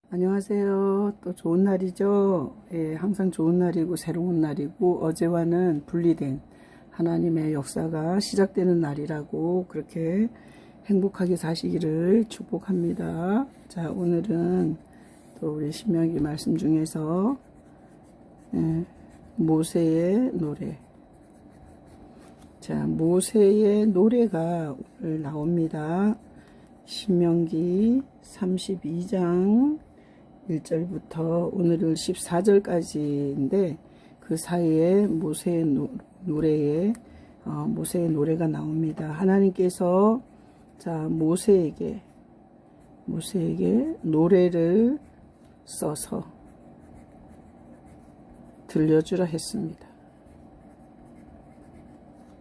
안녕하세요. 또 좋은 날이죠. 예, 항상 좋은 날이고 새로운 날이고 어제와는 분리된 하나님의 역사가 시작되는 날이라고 그렇게 행복하게 사시기를 축복합니다. 자, 오늘은 또 우리 신명기 말씀 중에서 모세의 노래. 자, 모세의 노래가 오늘 나옵니다. 신명기 32장 1절부터 오늘은 14절까지인데 그 사이에 모세의 노래가 나옵니다. 하나님께서 자 모세에게 노래를 써서 들려주라 했습니다.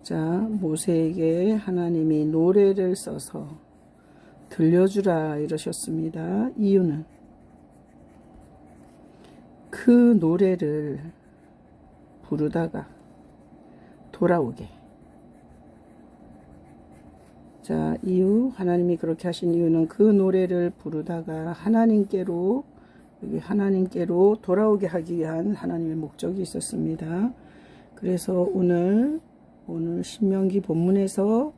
자 모세에게 하나님이 노래를 써서 들려주라 이러셨습니다. 이유는 그 노래를 부르다가 돌아오게. 자, 하나님이 그렇게 하신 이유는 그 노래를 부르다가 하나님께로 돌아오게 하기 위한 하나님의 목적이 있었습니다. 그래서 오늘 신명기 본문에서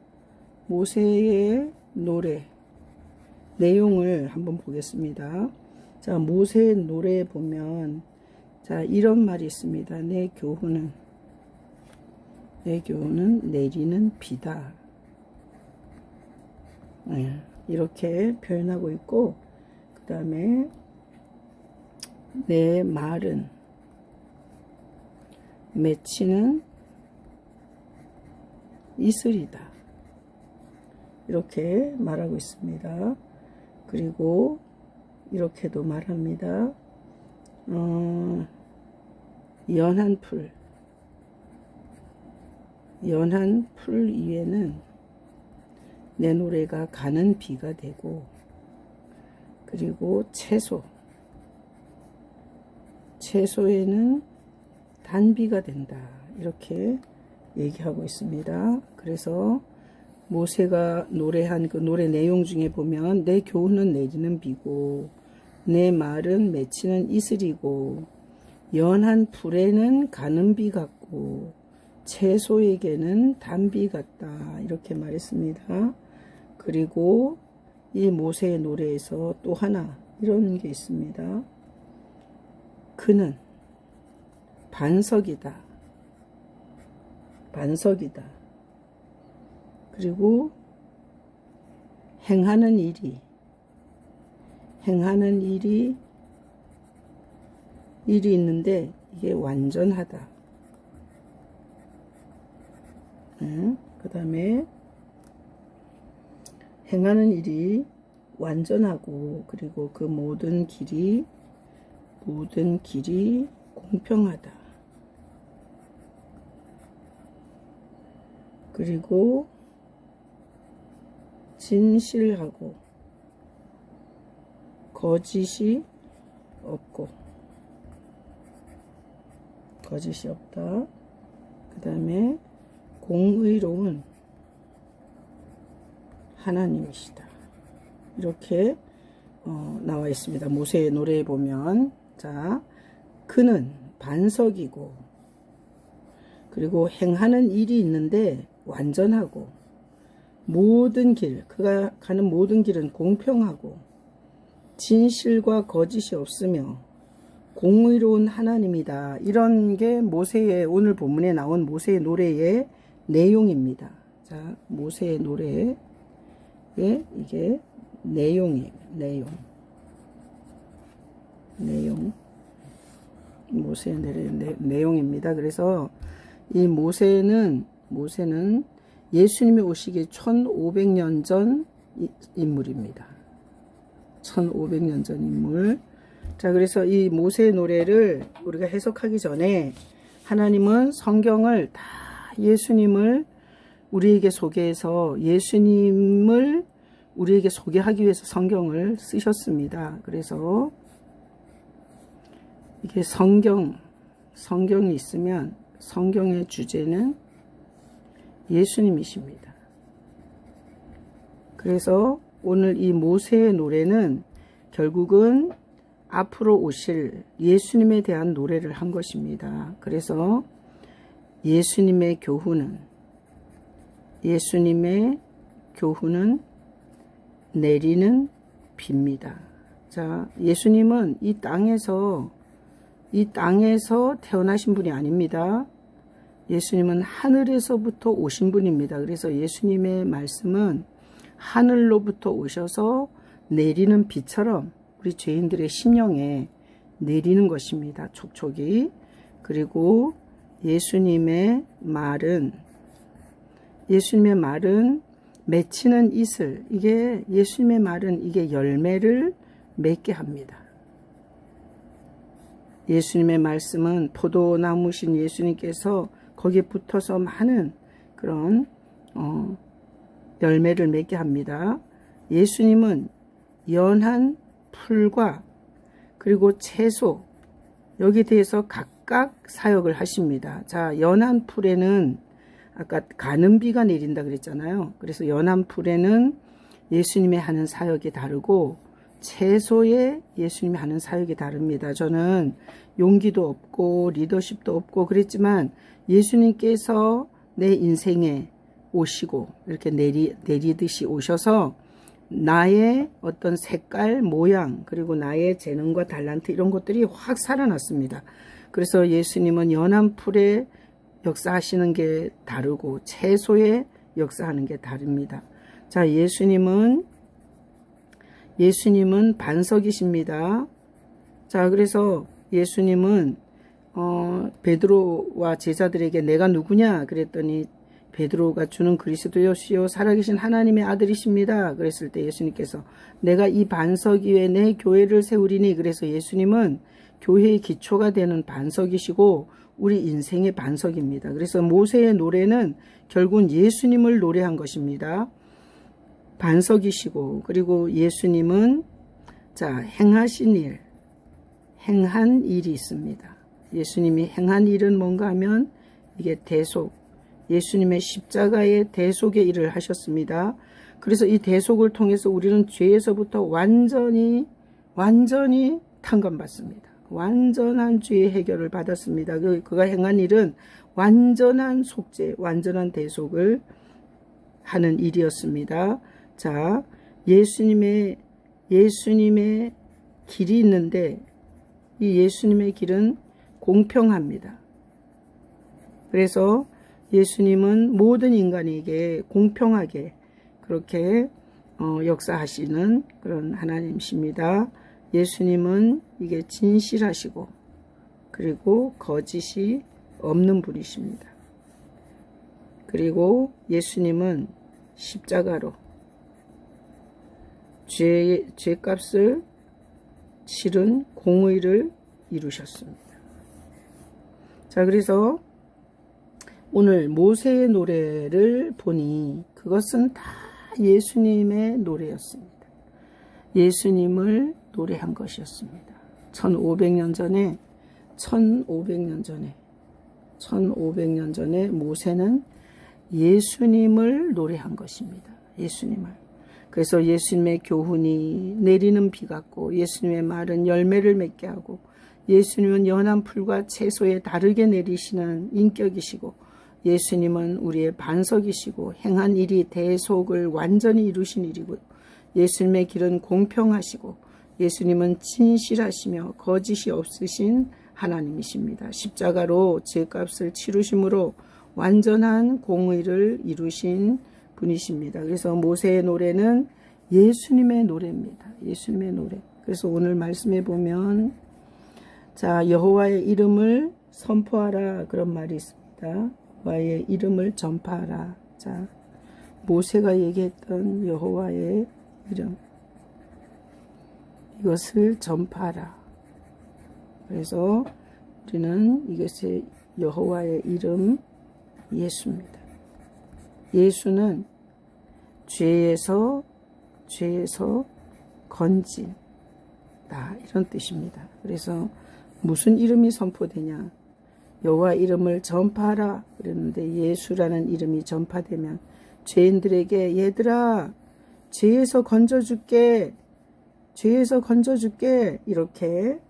모세의 노래 내용을 한번 보겠습니다. 자, 모세의 노래에 보면 자, 이런 말이 있습니다. 내 교훈은 내리는 비다. 이렇게 표현하고 있고, 그 다음에 내 말은 맺히는 이슬이다. 이렇게 말하고 있습니다. 그리고 이렇게도 말합니다. 연한 풀 위에는 내 노래가 가는 비가 되고, 그리고 채소에는 단비가 된다. 이렇게 얘기하고 있습니다. 그래서 모세가 노래한 그 노래 내용 중에 보면 내 교훈은 내리는 비고 내 말은 맺히는 이슬이고 연한 풀에는 가는 비 같고 채소에게는 단비 같다. 이렇게 말했습니다. 그리고 이 모세의 노래에서 또 하나 이런 게 있습니다. 그는 반석이다. 그리고 행하는 일이 있는데 이게 완전하다. 그 다음에 행하는 일이 완전하고 그리고 그 모든 길이 공평하다. 그리고 진실하고 거짓이 없다. 그 다음에 공의로운 하나님이시다. 이렇게 나와 있습니다. 모세의 노래에 보면 자 그는 반석이고 그리고 행하는 일이 있는데 완전하고 그가 가는 모든 길은 공평하고 진실과 거짓이 없으며 공의로운 하나님이다. 이런 게 오늘 본문에 나온 모세의 노래의 내용입니다. 자, 모세의 노래의 이게 내용. 모세의 내용입니다. 그래서 이 모세는 예수님이 오시기 1500년 전 인물입니다. 1500년 전 인물. 자, 그래서 이 모세의 노래를 우리가 해석하기 전에 하나님은 성경을 다 예수님을 우리에게 소개해서 예수님을 우리에게 소개하기 위해서 성경을 쓰셨습니다. 그래서 이게 성경이 있으면 성경의 주제는 예수님이십니다. 그래서 오늘 이 모세의 노래는 결국은 앞으로 오실 예수님에 대한 노래를 한 것입니다. 그래서 예수님의 교훈은 내리는 비입니다. 자, 예수님은 이 땅에서 태어나신 분이 아닙니다. 예수님은 하늘에서부터 오신 분입니다. 그래서 예수님의 말씀은 하늘로부터 오셔서 내리는 비처럼 우리 죄인들의 심령에 내리는 것입니다. 촉촉이. 그리고 예수님의 말은 맺히는 이슬, 예수님의 말은 이게 열매를 맺게 합니다. 예수님의 말씀은 포도나무신 예수님께서 거기에 붙어서 많은 그런 열매를 맺게 합니다. 예수님은 연한 풀과 그리고 채소, 여기에 대해서 각각 사역을 하십니다. 자, 연한 풀에는 아까 가는 비가 내린다 그랬잖아요. 그래서 연한 풀에는 예수님이 하는 사역이 다르고 채소에 예수님이 하는 사역이 다릅니다. 저는 용기도 없고 리더십도 없고 그랬지만 예수님께서 내 인생에 오시고 이렇게 내리듯이 오셔서 나의 어떤 색깔, 모양, 그리고 나의 재능과 달란트 이런 것들이 확 살아났습니다. 그래서 예수님은 연한 풀에 역사하시는 게 다르고 채소에 역사하는 게 다릅니다. 자, 예수님은 반석이십니다. 자, 그래서 예수님은 베드로와 제자들에게 내가 누구냐 그랬더니 베드로가 주는 그리스도시요 살아계신 하나님의 아들이십니다. 그랬을 때 예수님께서 내가 이 반석 위에 내 교회를 세우리니, 그래서 예수님은 교회의 기초가 되는 반석이시고 우리 인생의 반석입니다. 그래서 모세의 노래는 결국은 예수님을 노래한 것입니다. 반석이시고, 그리고 예수님은 행한 일이 있습니다. 예수님이 행한 일은 뭔가 하면 이게 대속, 예수님의 십자가의 대속의 일을 하셨습니다. 그래서 이 대속을 통해서 우리는 죄에서부터 완전히 탕감받습니다. 완전한 죄의 해결을 받았습니다. 그가 행한 일은 완전한 속죄, 완전한 대속을 하는 일이었습니다. 자, 예수님의 길이 있는데 이 예수님의 길은 공평합니다. 그래서 예수님은 모든 인간에게 공평하게 그렇게 역사하시는 그런 하나님이십니다. 예수님은 이게 진실하시고 그리고 거짓이 없는 분이십니다. 그리고 예수님은 십자가로 죄값을 치른 공의를 이루셨습니다. 자, 그래서 오늘 모세의 노래를 보니 그것은 다 예수님의 노래였습니다. 예수님을 노래한 것이었습니다. 1500년 전에 모세는 예수님을 노래한 것입니다. 예수님을. 그래서 예수님의 교훈이 내리는 비 같고 예수님의 말은 열매를 맺게 하고 예수님은 연한 풀과 채소에 다르게 내리시는 인격이시고 예수님은 우리의 반석이시고 행한 일이 대속을 완전히 이루신 일이고 예수님의 길은 공평하시고 예수님은 진실하시며 거짓이 없으신 하나님이십니다. 십자가로 죄값을 치르심으로 완전한 공의를 이루신 분이십니다. 그래서 모세의 노래는 예수님의 노래입니다. 예수님의 노래. 그래서 오늘 말씀해 보면 여호와의 이름을 선포하라 그런 말이 있습니다. 여호와의 이름을 전파하라. 모세가 얘기했던 여호와의 이름, 이것을 전파하라. 그래서 우리는 이것이 여호와의 이름 예수입니다. 예수는 죄에서 건진다 이런 뜻입니다. 그래서 무슨 이름이 선포되냐? 여호와 이름을 전파하라 그랬는데 예수라는 이름이 전파되면 죄인들에게 얘들아 죄에서 건져줄게, 죄에서 건져줄게 이렇게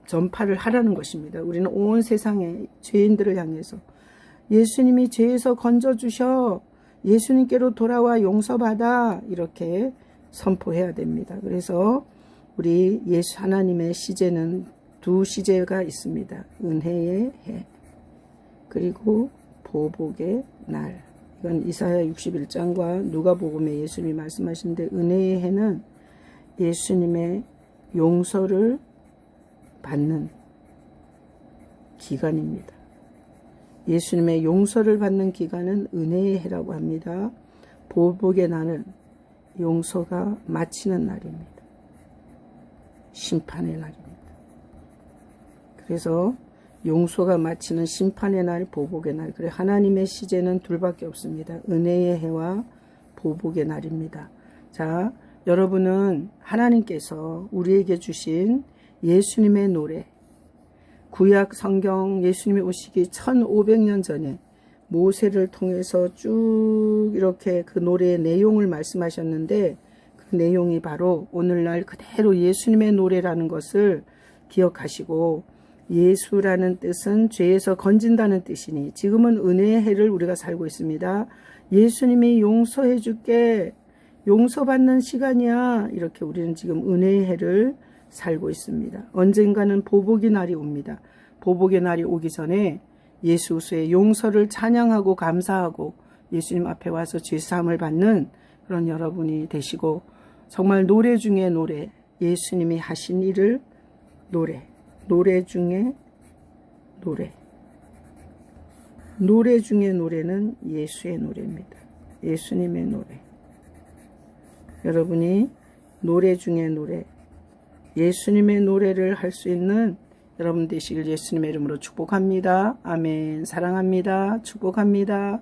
전파를 하라는 것입니다. 우리는 온 세상의 죄인들을 향해서 예수님이 죄에서 건져주셔, 예수님께로 돌아와 용서받아 이렇게 선포해야 됩니다. 그래서 우리 예수 하나님의 시제는 두 시제가 있습니다. 은혜의 해 그리고 보복의 날. 이건 이사야 61장과 누가복음에 예수님이 말씀하시는데, 은혜의 해는 예수님의 용서를 받는 기간입니다. 예수님의 용서를 받는 기간은 은혜의 해라고 합니다. 보복의 날은 용서가 마치는 날입니다. 심판의 날입니다. 그래서 용서가 마치는 심판의 날, 보복의 날. 그래 하나님의 시제는 둘밖에 없습니다. 은혜의 해와 보복의 날입니다. 자, 여러분은 하나님께서 우리에게 주신 예수님의 노래, 구약 성경 예수님이 오시기 1500년 전에 모세를 통해서 쭉 이렇게 그 노래의 내용을 말씀하셨는데, 그 내용이 바로 오늘날 그대로 예수님의 노래라는 것을 기억하시고, 예수라는 뜻은 죄에서 건진다는 뜻이니 지금은 은혜의 해를 우리가 살고 있습니다. 예수님이 용서해 줄게, 용서받는 시간이야. 이렇게 우리는 지금 은혜의 해를 살고 있습니다. 언젠가는 보복의 날이 옵니다. 보복의 날이 오기 전에 예수의 용서를 찬양하고 감사하고 예수님 앞에 와서 죄사함을 받는 그런 여러분이 되시고, 정말 노래 중에 노래, 예수님이 하신 일을 노래 중에 노래 중에 노래는 예수의 노래입니다. 예수님의 노래. 여러분이 노래 중에 노래, 예수님의 노래를 할 수 있는 여러분 되시길 예수님의 이름으로 축복합니다. 아멘. 사랑합니다. 축복합니다.